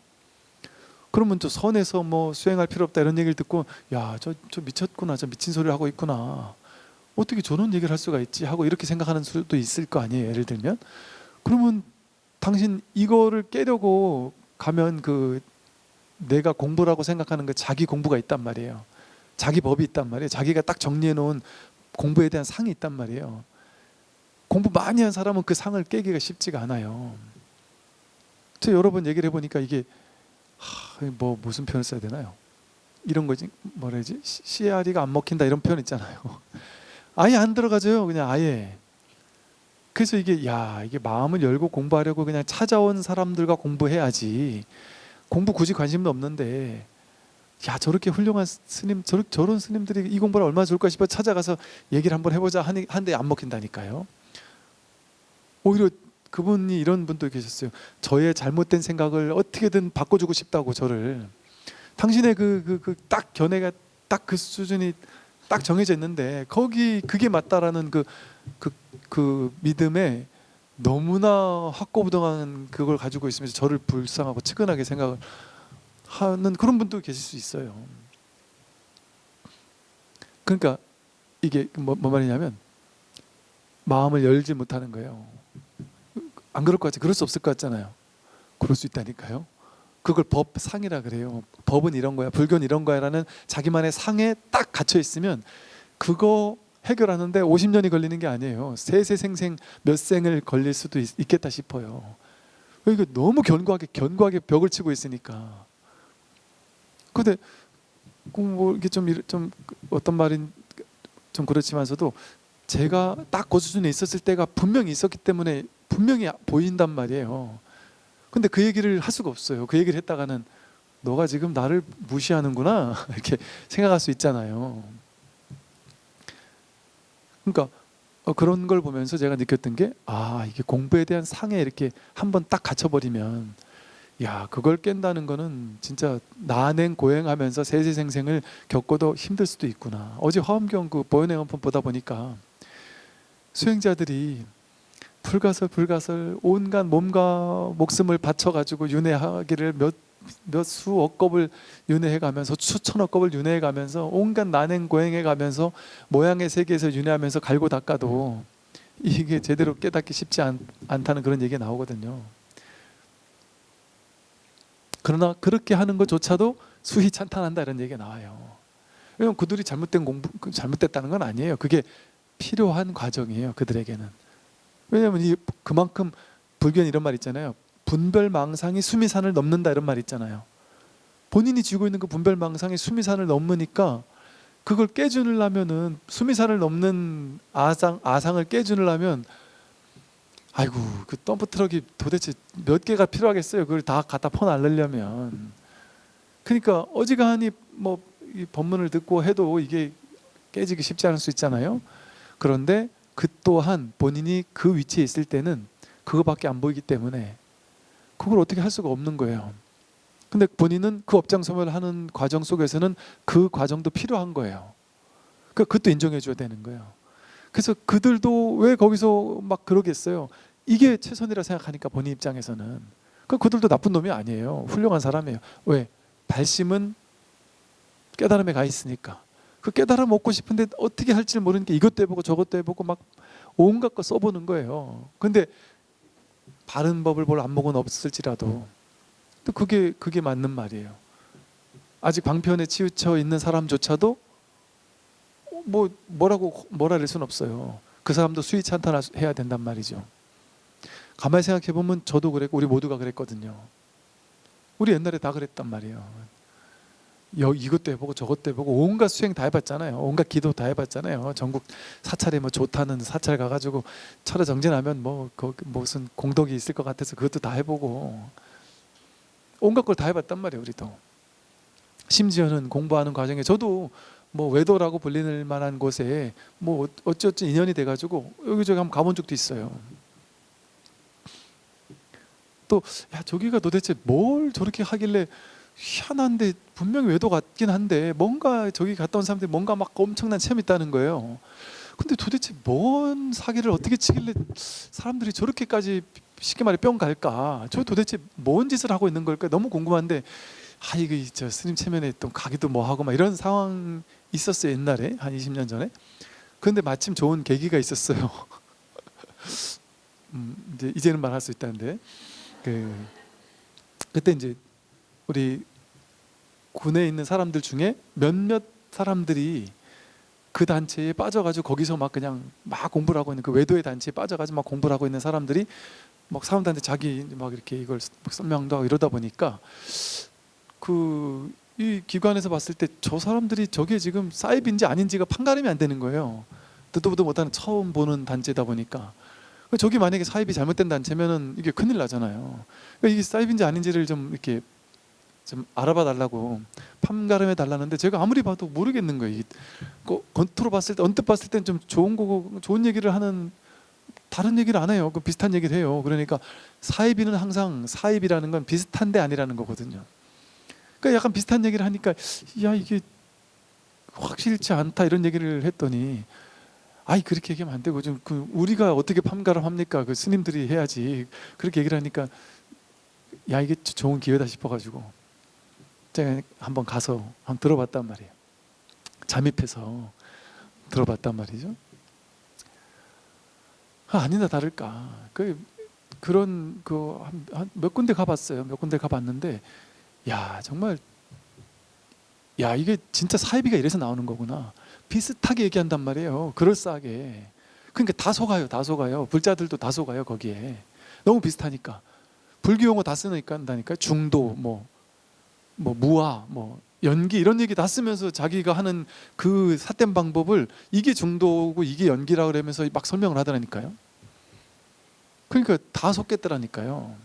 그러면 또 선에서 뭐 수행할 필요 없다 이런 얘기를 듣고 야, 저 미쳤구나, 저 미친 소리를 하고 있구나, 어떻게 저런 얘기를 할 수가 있지 하고 이렇게 생각하는 수도 있을 거 아니에요. 예를 들면 그러면 당신 이거를 깨려고 가면 그 내가 공부라고 생각하는 그 자기 공부가 있단 말이에요. 자기 법이 있단 말이에요. 자기가 딱 정리해 놓은 공부에 대한 상이 있단 말이에요. 공부 많이 한 사람은 그 상을 깨기가 쉽지가 않아요. 저 여러 번 얘기를 해보니까 이게 뭐 무슨 표현을 써야 되나요? 이런 거지, 뭐라 해야지, 씨알이가 안 먹힌다 이런 표현 있잖아요. 아예 안 들어가져요. 그냥 아예. 그래서 이게 마음을 열고 공부하려고 그냥 찾아온 사람들과 공부해야지, 공부 굳이 관심도 없는데 저렇게 훌륭한 스님, 저런 스님들이 이 공부를 얼마나 좋을까 싶어 찾아가서 얘기를 한번 해보자 하는데 안 먹힌다니까요. 오히려 그분이 이런 분도 계셨어요. 저의 잘못된 생각을 어떻게든 바꿔주고 싶다고 저를. 당신의 그 딱 견해가 딱 그 수준이 딱 정해져 있는데 그게 맞다라는 그 믿음에 너무나 확고부동한 그걸 가지고 있으면서 저를 불쌍하고 측은하게 생각을 하는 그런 분도 계실 수 있어요. 그러니까 이게 뭐 말이냐면 마음을 열지 못하는 거예요. 안 그럴 것 같지? 그럴 수 없을 것 같잖아요. 그럴 수 있다니까요. 그걸 법상이라 그래요. 법은 이런 거야, 불교는 이런 거야 라는 자기만의 상에 딱 갇혀 있으면 그거 해결하는데 50년이 걸리는 게 아니에요. 세세생생 몇 생을 걸릴 수도 있겠다 싶어요. 이거 너무 견고하게 벽을 치고 있으니까. 근데 뭐 이게 좀 어떤 말인 좀 그렇지만서도 제가 딱 그 수준에 있었을 때가 분명히 있었기 때문에 분명히 보인단 말이에요. 근데 그 얘기를 할 수가 없어요. 그 얘기를 했다가는 너가 지금 나를 무시하는구나 이렇게 생각할 수 있잖아요. 그러니까 그런 걸 보면서 제가 느꼈던 게 이게 공부에 대한 상에 이렇게 한번 딱 갇혀버리면 그걸 깬다는 거는 진짜 난행 고행하면서 세세생생을 겪어도 힘들 수도 있구나. 어제 화엄경 그 보현행원편 보다 보니까 수행자들이 불가설 온갖 몸과 목숨을 바쳐가지고 윤회하기를 몇 수억 겁을 윤회해가면서 수천억 겁을 윤회해가면서 온갖 난행 고행해가면서 모양의 세계에서 윤회하면서 갈고 닦아도 이게 제대로 깨닫기 쉽지 않다는 그런 얘기가 나오거든요. 그러나 그렇게 하는 것조차도 수희 찬탄한다 이런 얘기가 나와요. 왜냐면 그들이 잘못됐다는 건 아니에요. 그게 필요한 과정이에요. 그들에게는. 왜냐하면 그만큼 불교는 이런 말 있잖아요. 분별망상이 수미산을 넘는다 이런 말 있잖아요. 본인이 쥐고 있는 그 분별망상이 수미산을 넘으니까 그걸 깨주려면은 수미산을 넘는 아상을 깨주려면 아이고 그 덤프트럭이 도대체 몇 개가 필요하겠어요. 그걸 다 갖다 퍼날르려면. 그러니까 어지간히 뭐 이 법문을 듣고 해도 이게 깨지기 쉽지 않을 수 있잖아요. 그런데 그 또한 본인이 그 위치에 있을 때는 그거밖에 안 보이기 때문에 그걸 어떻게 할 수가 없는 거예요. 근데 본인은 그 업장소멸을 하는 과정 속에서는 그 과정도 필요한 거예요. 그것도 인정해 줘야 되는 거예요. 그래서 그들도 왜 거기서 막 그러겠어요. 이게 최선이라 생각하니까 본인 입장에서는. 그들도 나쁜 놈이 아니에요. 훌륭한 사람이에요. 왜? 발심은 깨달음에 가 있으니까. 그 깨달음 얻고 싶은데 어떻게 할지 모르니까 이것도 해보고 저것도 해보고 막 온갖 거 써보는 거예요. 근데 바른 법을 볼 안목은 없을지라도 또 그게 맞는 말이에요. 아직 방편에 치우쳐 있는 사람조차도 뭐라 할 수는 없어요. 그 사람도 수위 찬탄해야 된단 말이죠. 가만히 생각해 보면 저도 그랬고 우리 모두가 그랬거든요. 우리 옛날에 다 그랬단 말이에요. 이것도 해보고 저것도 해보고 온갖 수행 다 해봤잖아요. 온갖 기도 다 해봤잖아요. 전국 사찰에 뭐 좋다는 사찰 가가지고 철회 정진하면 무슨 공덕이 있을 것 같아서 그것도 다 해보고 온갖 걸 다 해봤단 말이에요. 우리도. 심지어는 공부하는 과정에 저도 뭐 외도라고 불리는 만한 곳에 뭐 어찌어찌 인연이 돼가지고 여기저기 한번 가본 적도 있어요. 또 저기가 도대체 뭘 저렇게 하길래 희한한데 분명히 외도 같긴 한데 뭔가 저기 갔다 온 사람들이 뭔가 막 엄청난 체험이 있다는 거예요. 근데 도대체 뭔 사기를 어떻게 치길래 사람들이 저렇게까지 쉽게 말해 뿅 갈까? 저 도대체 뭔 짓을 하고 있는 걸까? 너무 궁금한데 이거 저 스님 체면에 또 가기도 뭐하고 막 이런 상황 있었어요. 옛날에 한 20년 전에. 그런데 마침 좋은 계기가 있었어요. 이제는 말할 수 있다는데 그때 이제 우리 군에 있는 사람들 중에 몇몇 사람들이 그 단체에 빠져가지고 거기서 막 그냥 막 공부를 하고 있는 그 외도의 단체에 빠져가지고 막 공부를 하고 있는 사람들이 막 사람들한테 자기 막 이렇게 이걸 설명도 하고 이러다 보니까 이 기관에서 봤을 때 저 사람들이 저게 지금 사입인지 아닌지가 판가름이 안 되는 거예요. 듣도 보도 못하는 처음 보는 단체다 보니까 저기 만약에 사입이 잘못된 단체면은 이게 큰일 나잖아요. 그러니까 이게 사입인지 아닌지를 좀 이렇게 좀 알아봐 달라고 판가름해 달라는데 제가 아무리 봐도 모르겠는 거예요. 겉으로 봤을 때 언뜻 봤을 땐 좀 좋은 거고 좋은 얘기를 하는 다른 얘기를 안 해요. 비슷한 얘기를 해요. 그러니까 사입이는 항상 사입이라는 건 비슷한데 아니라는 거거든요. 그러니까 약간 비슷한 얘기를 하니까 이게 확실치 않다 이런 얘기를 했더니 그렇게 얘기하면 안 되고 좀 우리가 어떻게 판가름 합니까? 그 스님들이 해야지. 그렇게 얘기를 하니까 이게 좋은 기회다 싶어가지고 제가 한번 가서 한번 들어봤단 말이에요. 잠입해서 들어봤단 말이죠. 아니나 다를까 그런 몇 군데 가봤어요. 몇 군데 가봤는데 야 정말 야 이게 진짜 사이비가 이래서 나오는 거구나. 비슷하게 얘기한단 말이에요. 그럴싸하게. 그러니까 다 속아요. 불자들도 다 속아요 거기에. 너무 비슷하니까. 불교 용어 다 쓰니까 한다니까. 중도 뭐 무아 연기 이런 얘기 다 쓰면서 자기가 하는 그 삿된 방법을 이게 중도고 이게 연기라 그러면서 막 설명을 하더라니까요. 그러니까 다 속겠더라니까요.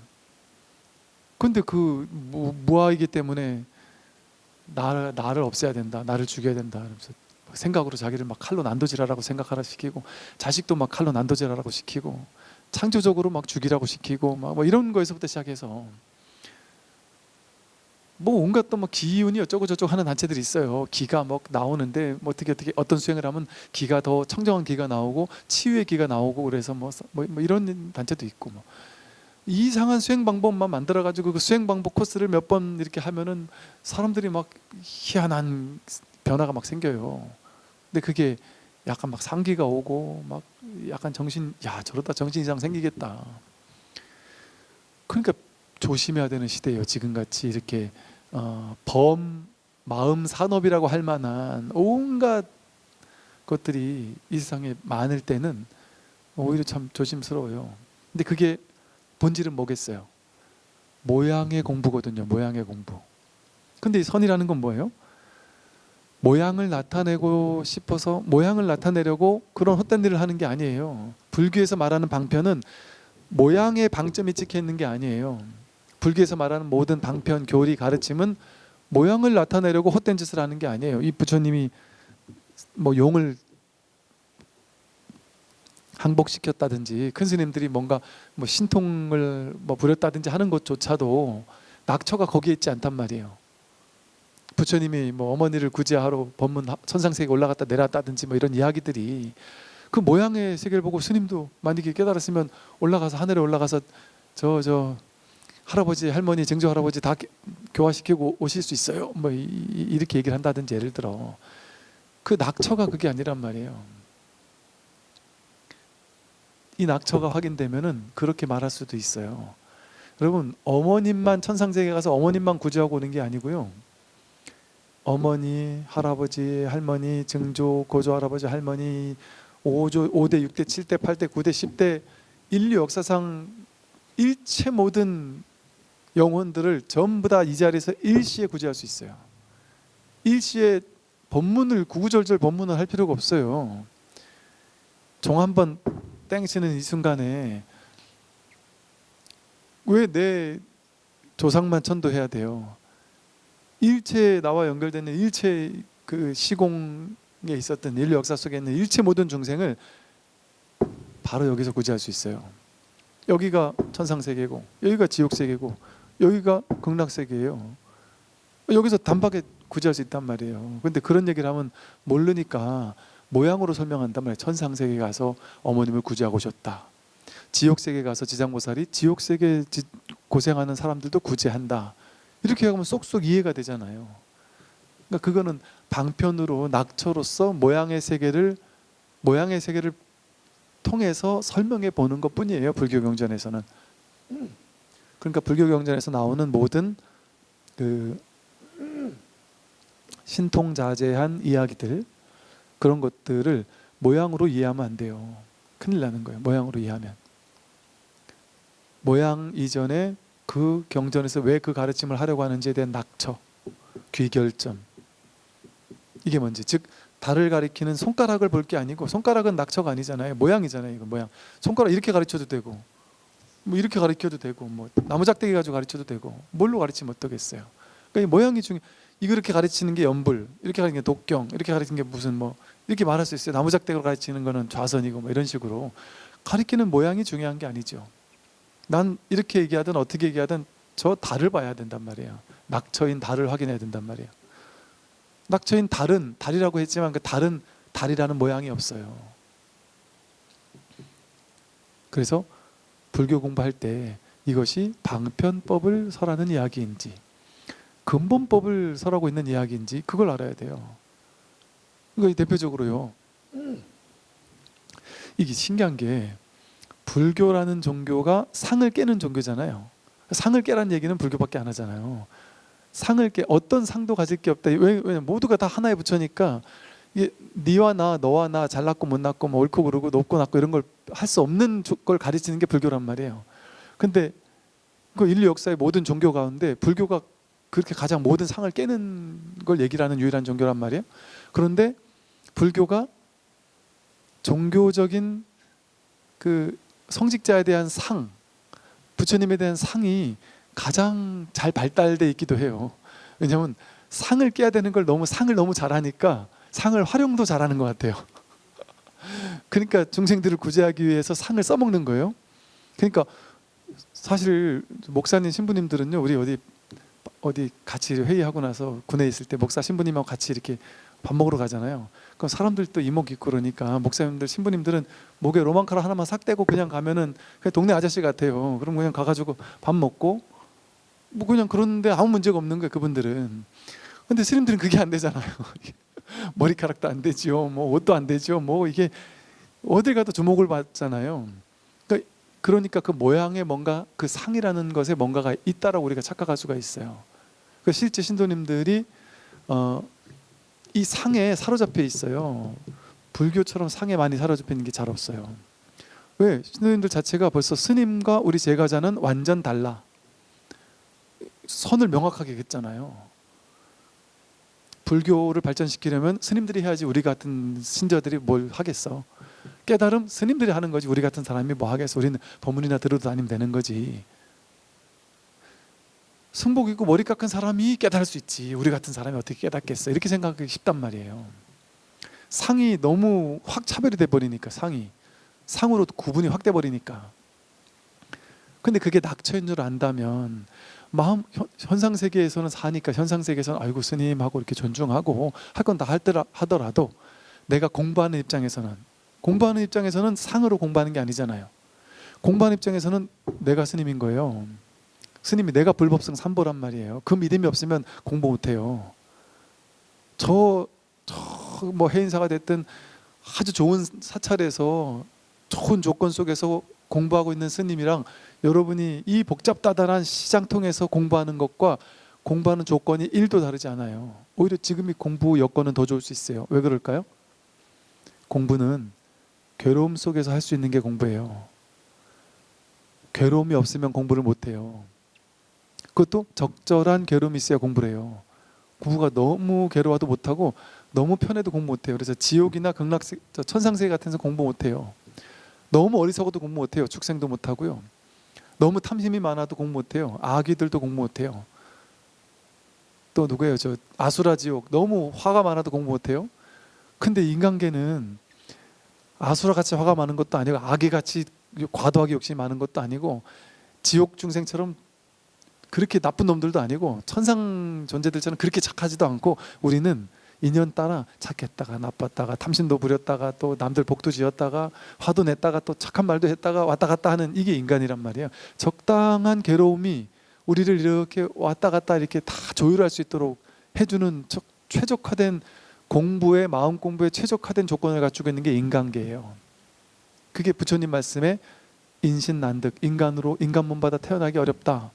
근데 그 무아이기 때문에 나를 없애야 된다, 나를 죽여야 된다 그러면서 생각으로 자기를 막 칼로 난도질하라고 생각하라 시키고, 자식도 막 칼로 난도질하라고 시키고, 창조적으로 막 죽이라고 시키고, 막 뭐 이런 거에서부터 시작해서 뭐 온갖 또 막 기운이 어쩌고 저쩌고 하는 단체들이 있어요. 기가 막 나오는데 뭐 어떻게 어떤 수행을 하면 기가 더 청정한 기가 나오고 치유의 기가 나오고 그래서 뭐 이런 단체도 있고 뭐 이상한 수행 방법만 만들어 가지고 그 수행 방법 코스를 몇 번 이렇게 하면은 사람들이 막 희한한 변화가 막 생겨요. 근데 그게 약간 막 상기가 오고 막 약간 저러다 정신 이상 생기겠다. 그러니까 조심해야 되는 시대예요. 지금같이 이렇게 마음 산업이라고 할 만한 온갖 것들이 이 세상에 많을 때는 오히려 참 조심스러워요. 근데 그게 본질은 뭐겠어요? 모양의 공부거든요. 모양의 공부. 근데 이 선이라는 건 뭐예요? 모양을 나타내고 싶어서 모양을 나타내려고 그런 헛된 일을 하는 게 아니에요. 불교에서 말하는 방편은 모양의 방점이 찍혀 있는 게 아니에요. 불교에서 말하는 모든 방편, 교리, 가르침은 모양을 나타내려고 헛된 짓을 하는 게 아니에요. 이 부처님이 뭐 용을 항복시켰다든지 큰 스님들이 뭔가 뭐 신통을 뭐 부렸다든지 하는 것조차도 낙처가 거기에 있지 않단 말이에요. 부처님이 뭐 어머니를 구제하러 법문 천상세계에 올라갔다 내려왔다든지 뭐 이런 이야기들이 그 모양의 세계를 보고 스님도 만약에 깨달았으면 올라가서 하늘에 올라가서 저 할아버지 할머니 증조 할아버지 다 교화시키고 오실 수 있어요. 뭐 이렇게 얘기를 한다든지 예를 들어 그 낙처가 그게 아니란 말이에요. 이 낙처가 확인되면은 그렇게 말할 수도 있어요. 여러분 어머님만 천상세계 가서 어머님만 구제하고 오는 게 아니고요. 어머니, 할아버지, 할머니, 증조, 고조 할아버지, 할머니 5대, 6대, 7대, 8대, 9대, 10대 인류 역사상 일체 모든 영혼들을 전부 다 이 자리에서 일시에 구제할 수 있어요. 일시에 법문을 구구절절 법문을 할 필요가 없어요. 종 한번 땡치는 이 순간에 왜 내 조상만 천도해야 돼요? 일체 나와 연결되는 일체 그 시공에 있었던 인류 역사 속에 있는 일체 모든 중생을 바로 여기서 구제할 수 있어요. 여기가 천상세계고 여기가 지옥세계고 여기가 극락세계예요. 여기서 단박에 구제할 수 있단 말이에요. 근데 그런 얘기를 하면 모르니까 모양으로 설명한단 말이에요. 천상세계 가서 어머님을 구제하고 오셨다. 지옥세계 가서 지장보살이 지옥세계 고생하는 사람들도 구제한다. 이렇게 하면 쏙쏙 이해가 되잖아요. 그러니까 그거는 방편으로 낙처로서 모양의 세계를 통해서 설명해 보는 것뿐이에요. 불교 경전에서는. 그러니까 불교 경전에서 나오는 모든 그 신통자제한 이야기들 그런 것들을 모양으로 이해하면 안 돼요. 큰일 나는 거예요. 모양으로 이해하면. 모양 이전에 그 경전에서 왜 그 가르침을 하려고 하는지에 대한 낙처, 귀결점 이게 뭔지. 즉 달을 가리키는 손가락을 볼 게 아니고 손가락은 낙처가 아니잖아요. 모양이잖아요. 이거 모양. 손가락 이렇게 가르쳐도 되고 뭐 이렇게 가르쳐도 되고 뭐 나무작대기 가지고 가르쳐도 되고 뭘로 가르치면 어떠겠어요. 그러니까 이 모양이 중요. 이렇게 가르치는 게 연불, 이렇게 가르치는 게 독경, 이렇게 가르치는 게 무슨 뭐 이렇게 말할 수 있어요. 나무작대기로 가르치는 거는 좌선이고 뭐 이런 식으로 가르치는 모양이 중요한 게 아니죠. 난 이렇게 얘기하든 어떻게 얘기하든 저 달을 봐야 된단 말이에요. 낙처인 달을 확인해야 된단 말이에요. 낙처인 달은 달이라고 했지만 그 달은 달이라는 모양이 없어요. 그래서 불교 공부할 때 이것이 방편법을 설하는 이야기인지 근본법을 설하고 있는 이야기인지 그걸 알아야 돼요. 그러니까 대표적으로요. 이게 신기한 게 불교라는 종교가 상을 깨는 종교잖아요. 상을 깨라는 얘기는 불교밖에 안 하잖아요. 상을 깨, 어떤 상도 가질 게 없다. 왜냐면 모두가 다 하나에 붙으니까 이게 니와 나, 너와 나, 잘났고 못났고 뭐 옳고 그르고 높고 낮고 이런 걸 할 수 없는 걸 가르치는 게 불교란 말이에요. 근데 그 인류 역사의 모든 종교 가운데 불교가 그렇게 가장 모든 상을 깨는 걸 얘기를 하는 유일한 종교란 말이에요. 그런데 불교가 종교적인 그 성직자에 대한 상, 부처님에 대한 상이 가장 잘 발달돼 있기도 해요. 왜냐하면 상을 깨야 되는 걸 상을 너무 잘하니까 상을 활용도 잘하는 것 같아요. 그러니까 중생들을 구제하기 위해서 상을 써먹는 거예요. 그러니까 사실 목사님 신부님들은요, 우리 어디 같이 회의하고 나서 군에 있을 때 목사 신부님하고 같이 이렇게 밥 먹으러 가잖아요. 그럼 사람들 또 이목 있고 그러니까 목사님들 신부님들은 목에 로망카라 하나만 싹 떼고 그냥 가면은 그냥 동네 아저씨 같아요. 그럼 그냥 가가지고 밥 먹고 뭐 그냥 그러는데 아무 문제가 없는 거예요, 그분들은. 근데 스님들은 그게 안 되잖아요. 머리카락도 안 되지요, 뭐 옷도 안 되죠, 뭐 이게 어딜 가도 주목을 받잖아요. 그러니까 그 모양에 뭔가 그 상이라는 것에 뭔가가 있다라고 우리가 착각할 수가 있어요. 그 실제 신도님들이 이 상에 사로잡혀 있어요. 불교처럼 상에 많이 사로잡혀 있는 게 잘 없어요. 왜? 신도님들 자체가 벌써 스님과 우리 제가자는 완전 달라. 선을 명확하게 긋잖아요. 불교를 발전시키려면 스님들이 해야지 우리 같은 신자들이 뭘 하겠어. 깨달음 스님들이 하는 거지 우리 같은 사람이 뭐 하겠어. 우리는 법문이나 들어도 다니면 되는 거지. 승복 입고 머리 깎은 사람이 깨달을 수 있지 우리 같은 사람이 어떻게 깨닫겠어. 이렇게 생각하기 쉽단 말이에요. 상이 너무 확 차별이 돼버리니까, 상으로 구분이 확 돼버리니까. 근데 그게 낙처인 줄 안다면 마음 현상세계에서는 사니까 현상세계에서는 아이고 스님 하고 이렇게 존중하고 할 건 다 하더라도 내가 공부하는 입장에서는 상으로 공부하는 게 아니잖아요. 공부하는 입장에서는 내가 스님인 거예요. 스님이 내가 불법성 삼보란 말이에요. 그 믿음이 없으면 공부 못해요. 뭐 해인사가 됐든 아주 좋은 사찰에서 좋은 조건 속에서 공부하고 있는 스님이랑 여러분이 이 복잡다단한 시장통에서 공부하는 것과 공부하는 조건이 1도 다르지 않아요. 오히려 지금이 공부 여건은 더 좋을 수 있어요. 왜 그럴까요? 공부는 괴로움 속에서 할 수 있는 게 공부예요. 괴로움이 없으면 공부를 못해요. 그것도 적절한 괴로움이 있어야 공부를 해요. 공부가 너무 괴로워도 못하고 너무 편해도 공부 못해요. 그래서 지옥이나 천상세계 같은 데서 공부 못해요. 너무 어리석어도 공부 못해요. 축생도 못하고요. 너무 탐심이 많아도 공부 못해요. 아기들도 공부 못해요. 또 누구예요? 아수라 지옥. 너무 화가 많아도 공부 못해요. 근데 인간계는 아수라같이 화가 많은 것도 아니고 아기같이 과도하게 욕심이 많은 것도 아니고 지옥 중생처럼 그렇게 나쁜 놈들도 아니고 천상 존재들처럼 그렇게 착하지도 않고 우리는 인연 따라 착했다가 나빴다가 탐심도 부렸다가 또 남들 복도 지었다가 화도 냈다가 또 착한 말도 했다가 왔다 갔다 하는 이게 인간이란 말이에요. 적당한 괴로움이 우리를 이렇게 왔다 갔다 이렇게 다 조율할 수 있도록 해주는 최적화된 공부에, 마음 공부에 최적화된 조건을 갖추고 있는 게 인간계예요. 그게 부처님 말씀에 인신난득, 인간으로 인간 몸 받아 태어나기 어렵다.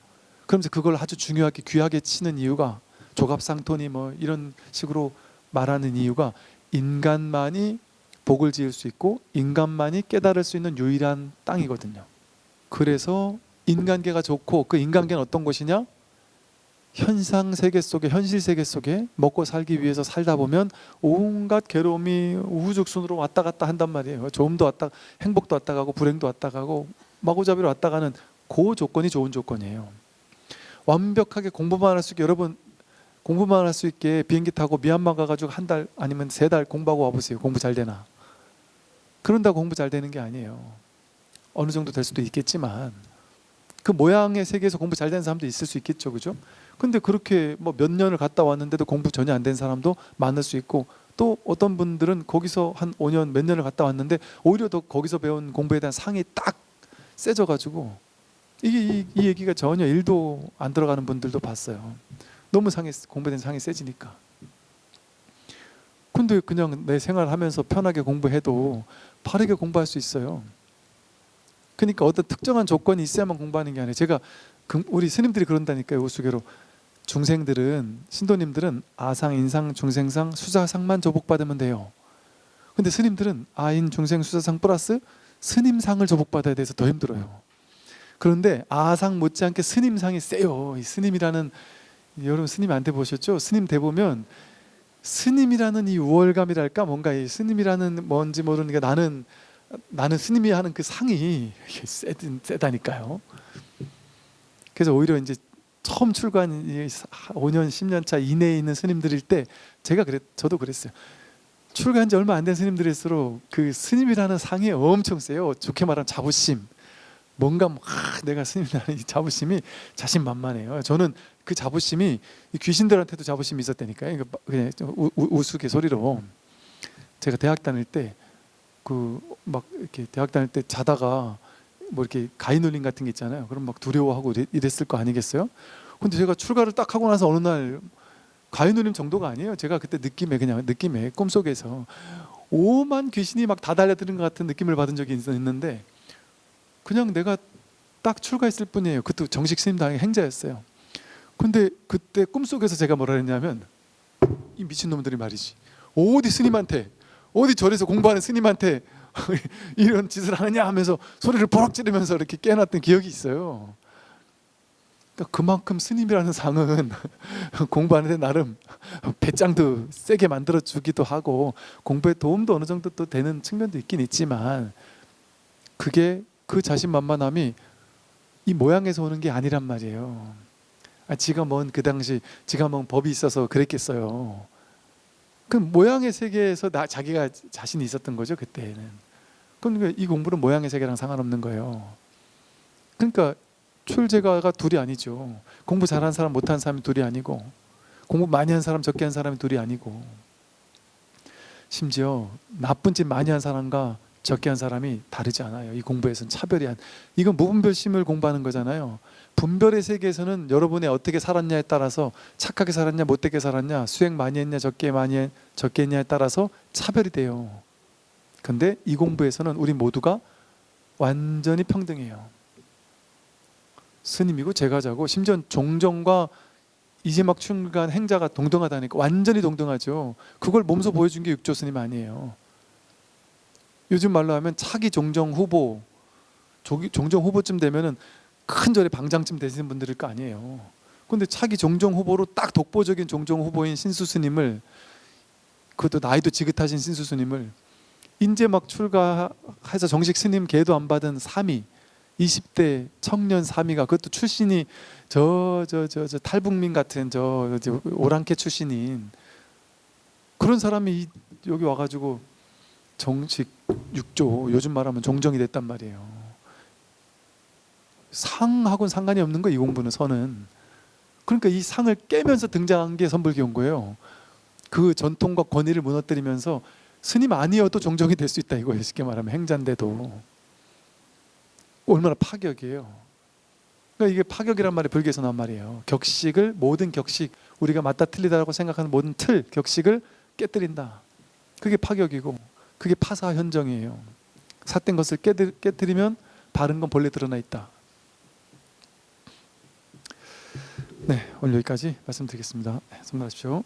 그러면서 그걸 아주 중요하게 귀하게 치는 이유가 조갑상토니 뭐 이런 식으로 말하는 이유가 인간만이 복을 지을 수 있고 인간만이 깨달을 수 있는 유일한 땅이거든요. 그래서 인간계가 좋고 그 인간계는 어떤 곳이냐? 현상세계 속에, 현실세계 속에 먹고 살기 위해서 살다 보면 온갖 괴로움이 우후죽순으로 왔다 갔다 한단 말이에요. 좋음도 왔다, 행복도 왔다 가고 불행도 왔다 가고 마구잡이로 왔다 가는 그 조건이 좋은 조건이에요. 완벽하게 공부만 할 수 있게, 여러분 공부만 할 수 있게 비행기 타고 미얀마 가가지고 한 달 아니면 3달 공부하고 와보세요. 공부 잘 되나? 그런다고 공부 잘 되는 게 아니에요. 어느 정도 될 수도 있겠지만 그 모양의 세계에서 공부 잘 되는 사람도 있을 수 있겠죠, 그죠? 근데 그렇게 뭐 몇 년을 갔다 왔는데도 공부 전혀 안 된 사람도 많을 수 있고, 또 어떤 분들은 거기서 한 5년 몇 년을 갔다 왔는데 오히려 더 거기서 배운 공부에 대한 상이 딱 세져가지고 이 얘기가 전혀 1도 안 들어가는 분들도 봤어요. 너무 공부된 상이 세지니까. 근데 그냥 내 생활하면서 편하게 공부해도 바르게 공부할 수 있어요. 그러니까 어떤 특정한 조건이 있어야만 공부하는 게 아니에요. 제가 우리 스님들이 그런다니까요. 우스개로 중생들은, 신도님들은 아상, 인상, 중생상, 수자상만 조복받으면 돼요. 근데 스님들은 아인, 중생, 수자상 플러스 스님상을 조복받아야 돼서 더 힘들어요. 그런데 아상 못지않게 스님상이 세요. 이 스님이라는, 여러분 스님한테 보셨죠? 스님 대 보면 스님이라는 이 우월감이랄까, 뭔가 이 스님이라는 뭔지 모르는 게, 나는 스님이 하는 그 상이 세다니까요. 그래서 오히려 이제 처음 출가한 5년 10년 차 이내에 있는 스님들일 때 저도 그랬어요. 출가한 지 얼마 안 된 스님들일수록 그 스님이라는 상이 엄청 세요. 좋게 말하면 자부심, 뭔가 내가 스님이라는 이 자부심이 자신만만해요. 저는 그 자부심이 귀신들한테도 자부심이 있었다니까요. 그냥 우스갯소리로 제가 대학 다닐 때 이렇게 대학 다닐 때 자다가 뭐 이렇게 가위눌림 같은 게 있잖아요. 그럼 막 두려워하고 이랬을 거 아니겠어요? 근데 제가 출가를 딱 하고 나서 어느 날, 가위눌림 정도가 아니에요. 제가 그때 느낌에 꿈속에서 오만 귀신이 막 다 달려드는 것 같은 느낌을 받은 적이 있는데, 그냥 내가 딱 출가했을 뿐이에요. 그때 정식 스님당의 행자였어요. 근데 그때 꿈속에서 제가 뭐라 했냐면, 이 미친놈들이 말이지, 어디 스님한테, 어디 절에서 공부하는 스님한테 이런 짓을 하느냐 하면서 소리를 버럭 지르면서 이렇게 깨놨던 기억이 있어요. 그러니까 그만큼 스님이라는 상은 공부하는데 나름 배짱도 세게 만들어주기도 하고 공부에 도움도 어느 정도 또 되는 측면도 있긴 있지만, 그게 그 자신만만함이 이 모양에서 오는 게 아니란 말이에요. 지가 뭔 그 당시 지가 뭔 법이 있어서 그랬겠어요. 그 모양의 세계에서 자기가 자신이 있었던 거죠, 그때는. 그러니까 이 공부는 모양의 세계랑 상관없는 거예요. 그러니까 출제가가 둘이 아니죠. 공부 잘하는 사람, 못하는 사람이 둘이 아니고, 공부 많이 한 사람, 적게 한 사람이 둘이 아니고, 심지어 나쁜 짓 많이 한 사람과 적게 한 사람이 다르지 않아요. 이 공부에서는 이건 무분별심을 공부하는 거잖아요. 분별의 세계에서는 여러분이 어떻게 살았냐에 따라서, 착하게 살았냐 못되게 살았냐, 수행 많이 했냐 적게 했냐에 따라서 차별이 돼요. 근데 이 공부에서는 우리 모두가 완전히 평등해요. 스님이고 제가자고, 심지어 종정과 이제 막 출가한 행자가 동등하다니까. 완전히 동등하죠. 그걸 몸소 보여준 게 육조 스님 아니에요. 요즘 말로 하면 차기 종정 후보, 종정 후보쯤 되면은 큰 절에 방장쯤 되시는 분들일 거 아니에요. 근데 차기 종정 후보로 딱 독보적인 종정 후보인 신수 스님을, 그것도 나이도 지긋하신 신수 스님을, 인제 막 출가해서 정식 스님 계도 안 받은 사미, 20대 청년 사미가, 그것도 출신이 저 탈북민 같은 오랑캐 출신인 그런 사람이 여기 와가지고 정식 6조, 요즘 말하면 종정이 됐단 말이에요. 상하고는 상관이 없는 거예요, 이 공부는, 선은. 그러니까 이 상을 깨면서 등장한 게 선불기온 거예요. 그 전통과 권위를 무너뜨리면서 스님 아니어도 종정이 될 수 있다 이거예요. 쉽게 말하면 행자인데도. 얼마나 파격이에요. 그러니까 이게 파격이란 말이 불교에서 나온 말이에요. 모든 격식, 우리가 맞다 틀리다라고 생각하는 모든 격식을 깨뜨린다. 그게 파격이고, 그게 파사현정이에요. 삿된 것을 깨뜨리면 바른 건 본래 드러나 있다. 네, 오늘 여기까지 말씀드리겠습니다. 손 들어주십시오.